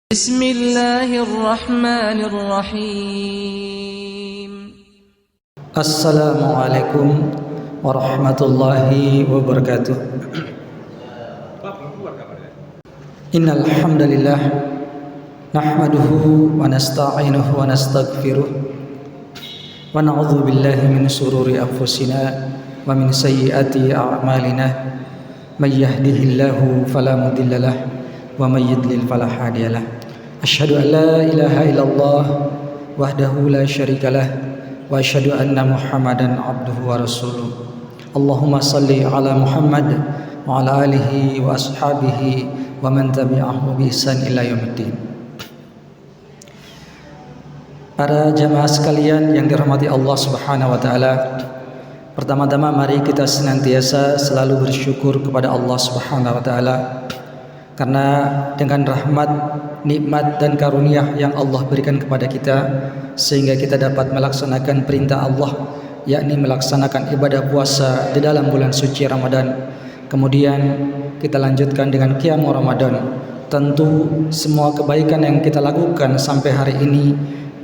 Bismillahirrahmanirrahim. Assalamualaikum warahmatullahi wabarakatuh. Innal hamdalillah nahmaduhu wa nasta'inuhu wa nastaghfiruh wa na'udzu billahi min shururi anfusina wa min sayyiati a'malina may yahdihillahu fala mudhillalah wa may yudlil fala hadiyalah. Asyhadu an la ilaha illallah wahdahu la syarikalah wa asyhadu anna Muhammadan abduhu wa rasuluh. Allahumma salli ala Muhammad wa ala alihi wa ashabihi wa man tabi'ahu bi ihsan ila yaumiddin. Para jamaah sekalian yang dirahmati Allah Subhanahu wa taala, pertama-tama mari kita senantiasa selalu bersyukur kepada Allah Subhanahu wa taala, karena dengan rahmat, nikmat dan karunia yang Allah berikan kepada kita sehingga kita dapat melaksanakan perintah Allah, yakni melaksanakan ibadah puasa di dalam bulan suci Ramadan. Kemudian kita lanjutkan dengan qiyam Ramadan. Tentu semua kebaikan yang kita lakukan sampai hari ini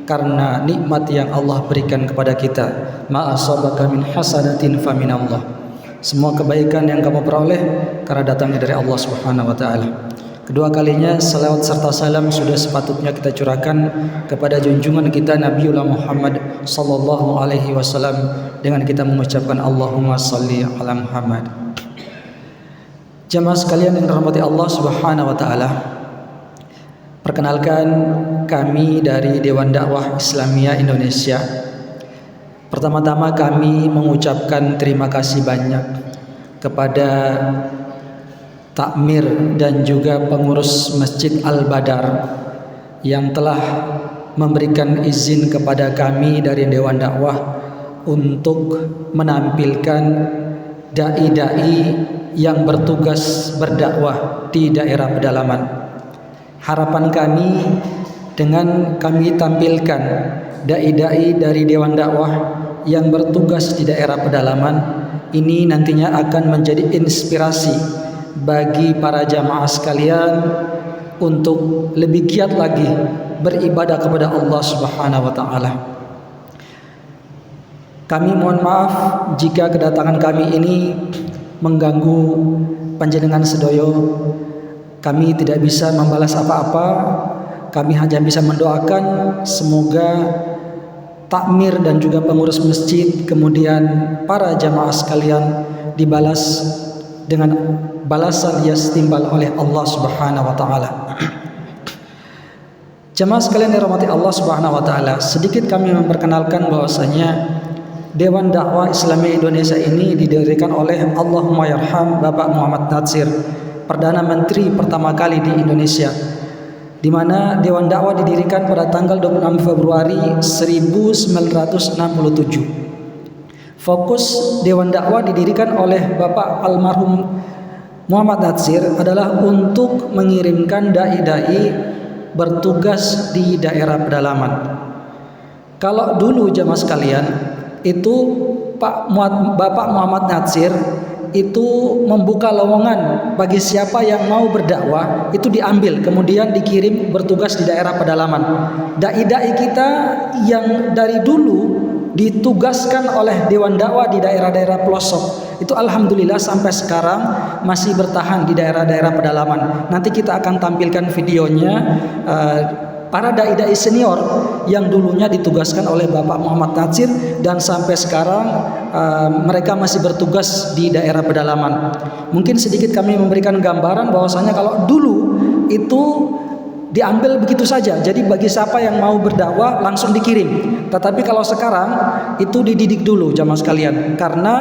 karena nikmat yang Allah berikan kepada kita. Ma asabaka min hasanatin fa minallah. Semua kebaikan yang kamu peroleh karena datangnya dari Allah Subhanahu wa taala. Kedua kalinya salawat serta salam sudah sepatutnya kita curahkan kepada junjungan kita Nabiullah Muhammad sallallahu alaihi wasallam dengan kita mengucapkan Allahumma salli ala Muhammad. Jamaah sekalian yang dirahmati Allah Subhanahu wa taala, perkenalkan kami dari Dewan Dakwah Islamiyah Indonesia. Pertama-tama kami mengucapkan terima kasih banyak kepada takmir dan juga pengurus Masjid Al-Badar yang telah memberikan izin kepada kami dari Dewan Dakwah untuk menampilkan dai-dai yang bertugas berdakwah di daerah pedalaman. Harapan kami dengan kami tampilkan dai-dai dari Dewan Dakwah yang bertugas di daerah pedalaman ini nantinya akan menjadi inspirasi bagi para jamaah sekalian untuk lebih giat lagi beribadah kepada Allah Subhanahu wa taala. Kami mohon maaf jika kedatangan kami ini mengganggu panjenengan sedoyo. Kami tidak bisa membalas apa-apa. Kami hanya bisa mendoakan semoga takmir dan juga pengurus masjid, kemudian para jamaah sekalian dibalas dengan balasan yang setimbal oleh Allah Subhanahu wa taala. Jamaah sekalian dirahmati Allah Subhanahu wa taala, sedikit kami memperkenalkan bahwasanya Dewan Dakwah Islamiyah Indonesia ini didirikan oleh Allahumma yarham Bapak Muhammad Natsir, Perdana Menteri pertama kali di Indonesia, di mana Dewan Dakwah didirikan pada tanggal 26 Februari 1967. Fokus Dewan Dakwah didirikan oleh Bapak almarhum Muhammad Natsir adalah untuk mengirimkan dai-dai bertugas di daerah pedalaman. Kalau dulu jamaah sekalian itu Bapak Muhammad Natsir itu membuka lowongan bagi siapa yang mau berdakwah, itu diambil kemudian dikirim bertugas di daerah pedalaman. Dai-dai kita yang dari dulu ditugaskan oleh Dewan Dakwah di daerah-daerah pelosok itu alhamdulillah sampai sekarang masih bertahan di daerah-daerah pedalaman. Nanti kita akan tampilkan videonya para dai-dai senior yang dulunya ditugaskan oleh Bapak Muhammad Natsir dan sampai sekarang mereka masih bertugas di daerah pedalaman. Mungkin sedikit kami memberikan gambaran bahwasanya kalau dulu itu diambil begitu saja, jadi bagi siapa yang mau berdakwah langsung dikirim. Tetapi kalau sekarang itu dididik dulu jamaah sekalian, karena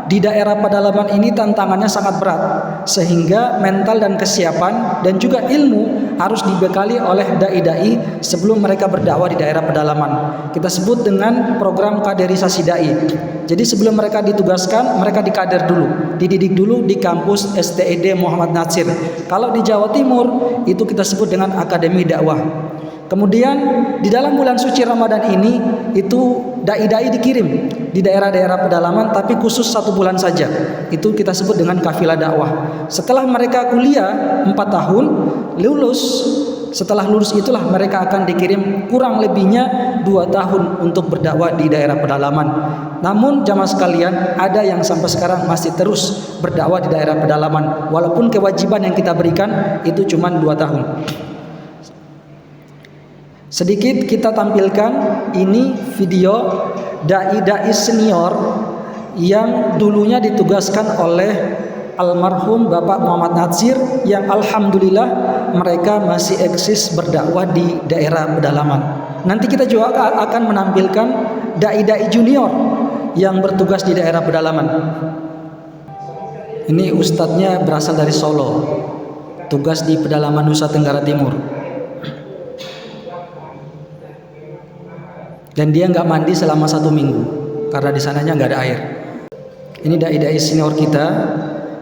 di daerah pedalaman ini tantangannya sangat berat, sehingga mental dan kesiapan dan juga ilmu harus dibekali oleh dai-dai sebelum mereka berdakwah di daerah pedalaman. Kita sebut dengan program kaderisasi dai. Jadi sebelum mereka ditugaskan, mereka dikader dulu, dididik dulu di kampus STED Muhammad Natsir. Kalau di Jawa Timur itu kita sebut dengan Akademi Dakwah. Kemudian di dalam bulan suci Ramadan ini itu dai-dai dikirim di daerah-daerah pedalaman, tapi khusus 1 bulan saja. Itu kita sebut dengan kafilah dakwah. Setelah mereka kuliah 4 tahun, lulus setelah lulus itulah mereka akan dikirim kurang lebihnya 2 tahun untuk berdakwah di daerah pedalaman. Namun jamaah sekalian, ada yang sampai sekarang masih terus berdakwah di daerah pedalaman walaupun kewajiban yang kita berikan itu cuma 2 tahun. Sedikit kita tampilkan ini video dai-dai senior yang dulunya ditugaskan oleh almarhum Bapak Muhammad Natsir, yang alhamdulillah mereka masih eksis berdakwah di daerah pedalaman. Nanti kita juga akan menampilkan dai-dai junior yang bertugas di daerah pedalaman. Ini ustadznya berasal dari Solo, tugas di pedalaman Nusa Tenggara Timur. Dan dia nggak mandi selama 1 minggu karena di sananya nggak ada air. Ini dai-dai senior kita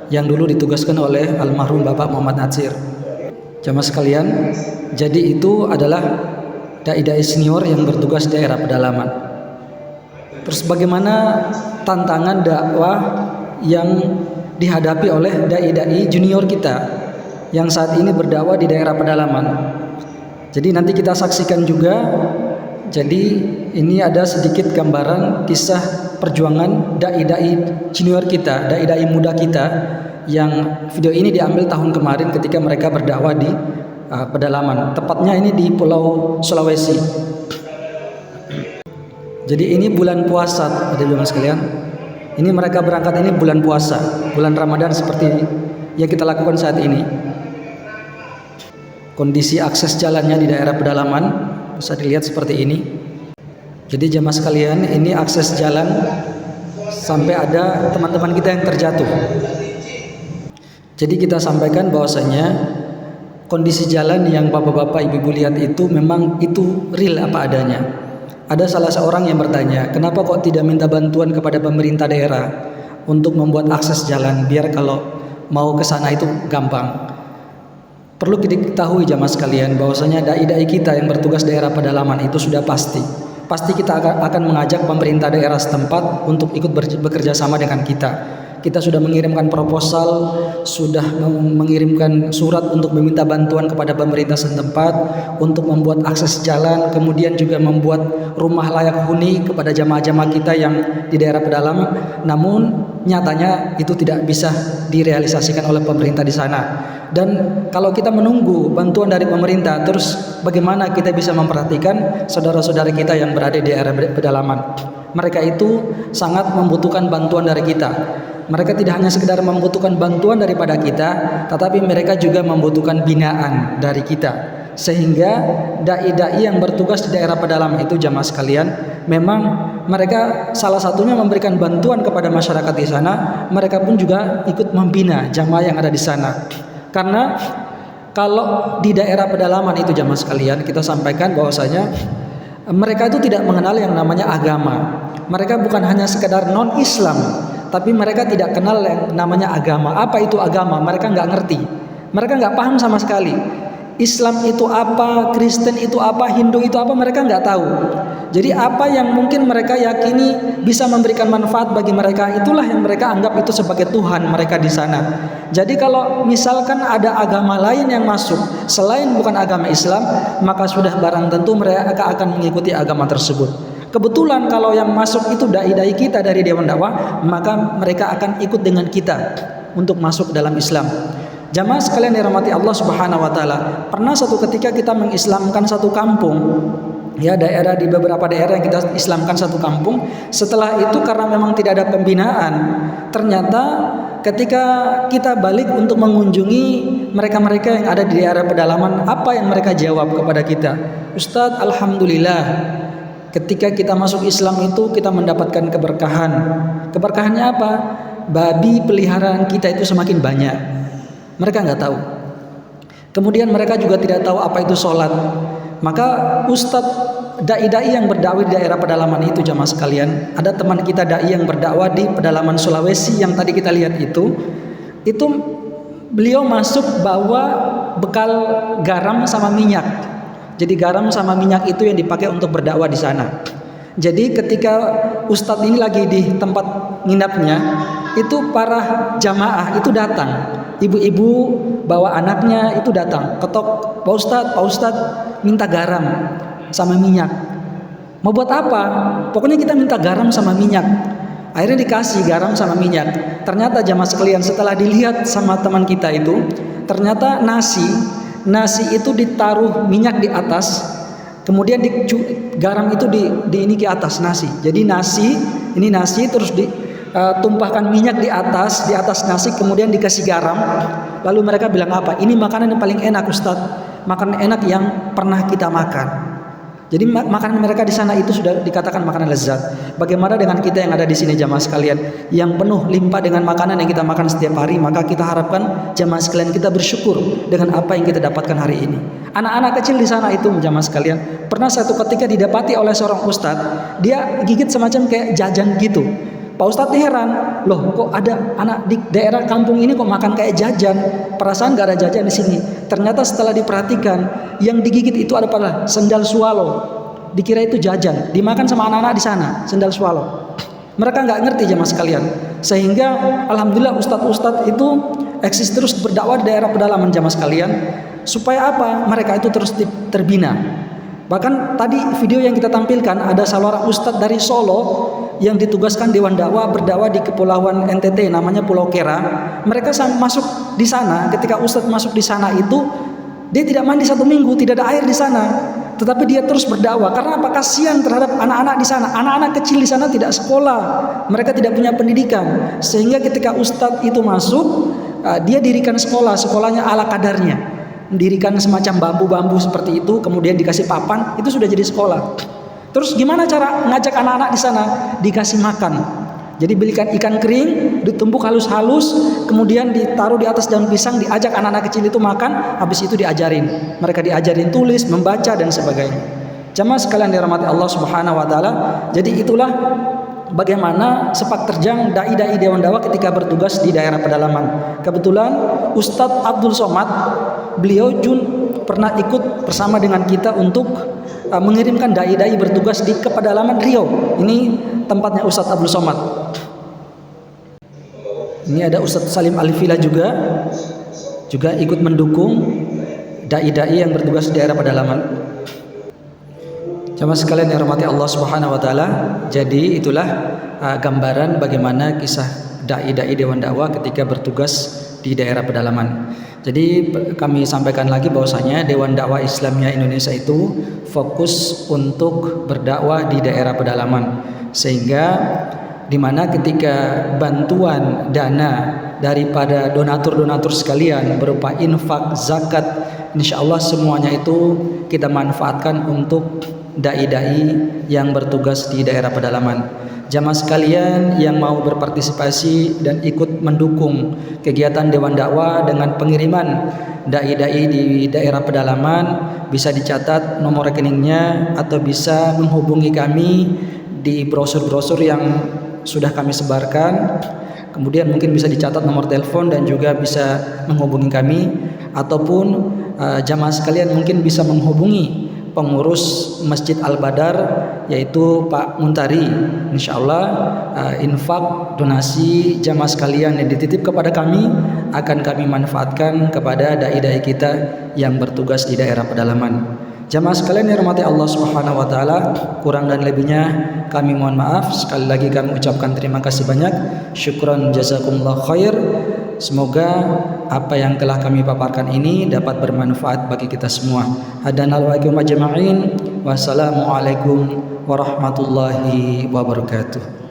yang dulu ditugaskan oleh almarhum Bapak Muhammad Natsir. Jamaah sekalian, jadi itu adalah dai-dai senior yang bertugas di daerah pedalaman. Terus bagaimana tantangan dakwah yang dihadapi oleh dai-dai junior kita yang saat ini berdakwah di daerah pedalaman? Jadi nanti kita saksikan juga. Jadi ini ada sedikit gambaran kisah perjuangan dai-dai junior kita, dai-dai muda kita, yang video ini diambil tahun kemarin ketika mereka berdakwah di pedalaman. Tepatnya ini di Pulau Sulawesi. Jadi ini bulan puasa, ada jemaah sekalian. Ini mereka berangkat ini bulan puasa, bulan Ramadan seperti yang kita lakukan saat ini. Kondisi akses jalannya di daerah pedalaman bisa dilihat seperti ini. Jadi jemaah sekalian, ini akses jalan sampai ada teman-teman kita yang terjatuh. Jadi kita sampaikan bahwasanya kondisi jalan yang bapak-bapak, ibu-ibu lihat itu memang itu real apa adanya. Ada salah seorang yang bertanya, kenapa kok tidak minta bantuan kepada pemerintah daerah untuk membuat akses jalan biar kalau mau ke sana itu gampang. Perlu diketahui jamaah sekalian bahwasanya dai-dai kita yang bertugas daerah pedalaman itu sudah pasti kita akan mengajak pemerintah daerah setempat untuk ikut bekerja sama dengan kita. Kita sudah mengirimkan proposal, sudah mengirimkan surat untuk meminta bantuan kepada pemerintah setempat untuk membuat akses jalan, kemudian juga membuat rumah layak huni kepada jamaah-jamaah kita yang di daerah pedalaman. Namun nyatanya itu tidak bisa direalisasikan oleh pemerintah di sana. Dan kalau kita menunggu bantuan dari pemerintah, terus bagaimana kita bisa memperhatikan saudara-saudara kita yang berada di daerah pedalaman? Mereka itu sangat membutuhkan bantuan dari kita. Mereka tidak hanya sekedar membutuhkan bantuan daripada kita, tetapi mereka juga membutuhkan binaan dari kita. Sehingga dai-dai yang bertugas di daerah pedalaman itu jamaah sekalian, memang mereka salah satunya memberikan bantuan kepada masyarakat di sana. Mereka pun juga ikut membina jamaah yang ada di sana. Karena kalau di daerah pedalaman itu jamaah sekalian, kita sampaikan bahwasanya mereka itu tidak mengenal yang namanya agama. Mereka bukan hanya sekedar non-Islam, tapi mereka tidak kenal yang namanya agama. Apa itu agama? Mereka nggak ngerti. Mereka nggak paham sama sekali. Islam itu apa, Kristen itu apa, Hindu itu apa, mereka nggak tahu. Jadi apa yang mungkin mereka yakini bisa memberikan manfaat bagi mereka, itulah yang mereka anggap itu sebagai Tuhan mereka di sana. Jadi kalau misalkan ada agama lain yang masuk selain bukan agama Islam, maka sudah barang tentu mereka akan mengikuti agama tersebut. Kebetulan kalau yang masuk itu dai-dai kita dari Dewan Dakwah, maka mereka akan ikut dengan kita untuk masuk dalam Islam. Jamaah sekalian dirahmati Allah Subhanahu wa taala, pernah suatu ketika kita mengislamkan satu kampung, ya daerah di beberapa daerah yang kita islamkan satu kampung. Setelah itu karena memang tidak ada pembinaan, ternyata ketika kita balik untuk mengunjungi mereka-mereka yang ada di daerah pedalaman, apa yang mereka jawab kepada kita? Ustadz, alhamdulillah, ketika kita masuk Islam itu kita mendapatkan keberkahan. Keberkahannya apa? Babi peliharaan kita itu semakin banyak. Mereka nggak tahu. Kemudian mereka juga tidak tahu apa itu sholat. Maka ustadz dai-dai yang berdakwah di daerah pedalaman itu jamaah sekalian, ada teman kita dai yang berdakwah di pedalaman Sulawesi yang tadi kita lihat itu beliau masuk bawa bekal garam sama minyak. Jadi garam sama minyak itu yang dipakai untuk berdakwah di sana. Jadi ketika ustadz ini lagi di tempat nginapnya, itu para jamaah itu datang, ibu-ibu bawa anaknya itu datang, ketok, Pak Ustadz minta garam sama minyak. Mau buat apa? Pokoknya kita minta garam sama minyak. Akhirnya dikasih garam sama minyak. Ternyata jamaah sekalian, setelah dilihat sama teman kita itu, ternyata nasi itu ditaruh minyak di atas, kemudian garam itu di ke atas nasi. Jadi nasi terus ditumpahkan minyak di atas nasi, kemudian dikasih garam. Lalu mereka bilang apa? Ini makanan yang paling enak Ustadz, makanan enak yang pernah kita makan. Jadi makanan mereka di sana itu sudah dikatakan makanan lezat. Bagaimana dengan kita yang ada di sini jamaah sekalian, yang penuh limpah dengan makanan yang kita makan setiap hari? Maka kita harapkan jamaah sekalian kita bersyukur dengan apa yang kita dapatkan hari ini. Anak-anak kecil di sana itu jamaah sekalian, pernah satu ketika didapati oleh seorang ustadz, dia gigit semacam kayak jajan gitu. Pak Ustadz heran, loh kok ada anak di daerah kampung ini kok makan kayak jajan? Perasaan gak ada jajan di sini. Ternyata setelah diperhatikan, yang digigit itu adalah sendal swallow. Dikira itu jajan, dimakan sama anak-anak di sana, sendal swallow. Mereka nggak ngerti jemaah sekalian. Sehingga alhamdulillah ustadz-ustadz itu eksis terus berdakwah di daerah pedalaman jemaah sekalian. Supaya apa? Mereka itu terus terbina. Bahkan tadi video yang kita tampilkan ada seorang ustadz dari Solo yang ditugaskan Dewan Dakwah berdakwah di Kepulauan NTT namanya Pulau Kera. Mereka masuk di sana, ketika ustadz masuk di sana itu dia tidak mandi 1 minggu, tidak ada air di sana. Tetapi dia terus berdakwah karena apa? Kasihan terhadap anak-anak di sana. Anak-anak kecil di sana tidak sekolah, mereka tidak punya pendidikan. Sehingga ketika ustadz itu masuk, dia dirikan sekolahnya ala kadarnya. Mendirikan semacam bambu-bambu seperti itu, kemudian dikasih papan, itu sudah jadi sekolah. Terus gimana cara ngajak anak-anak di sana? Dikasih makan. Jadi belikan ikan kering, ditumbuk halus-halus, kemudian ditaruh di atas daun pisang, diajak anak-anak kecil itu makan, habis itu diajarin. Mereka diajarin tulis, membaca dan sebagainya. Jamaah sekalian dirahmati Allah Subhanahu wa taala. Jadi itulah bagaimana sepak terjang dai-dai Dewan Dakwah ketika bertugas di daerah pedalaman. Kebetulan Ustadz Abdul Somad, beliau pernah ikut bersama dengan kita untuk mengirimkan dai-dai bertugas di pedalaman Riau. Ini tempatnya Ustadz Abdul Somad. Ini ada Ustadz Salim Alifila juga ikut mendukung dai-dai yang bertugas di daerah pedalaman. Jamaah sekalian yang rahmati Allah Subhanahu wa taala. Jadi itulah gambaran bagaimana kisah dai-dai Dewan Dakwah ketika bertugas di daerah pedalaman. Jadi kami sampaikan lagi bahwasanya Dewan Dakwah Islamiyah Indonesia itu fokus untuk berdakwah di daerah pedalaman, sehingga dimana ketika bantuan dana daripada donatur-donatur sekalian berupa infak, zakat, insya Allah semuanya itu kita manfaatkan untuk dai-dai yang bertugas di daerah pedalaman. Jamaah sekalian yang mau berpartisipasi dan ikut mendukung kegiatan Dewan Dakwah dengan pengiriman dai-dai di daerah pedalaman, bisa dicatat nomor rekeningnya atau bisa menghubungi kami di brosur-brosur yang sudah kami sebarkan. Kemudian mungkin bisa dicatat nomor telepon dan juga bisa menghubungi kami, ataupun jamaah sekalian mungkin bisa menghubungi pengurus Masjid Al-Badar yaitu Pak Muntari. Insyaallah infak donasi jamaah sekalian yang dititip kepada kami akan kami manfaatkan kepada dai-dai kita yang bertugas di daerah pedalaman. Jamaah sekalian yang dirahmati Allah Subhanahu wa taala, kurang dan lebihnya kami mohon maaf. Sekali lagi kami ucapkan terima kasih banyak. Syukran jazakumullah khair. Semoga apa yang telah kami paparkan ini dapat bermanfaat bagi kita semua. Hadanal wa iyyakum ajma'in. Wassalamualaikum warahmatullahi wabarakatuh.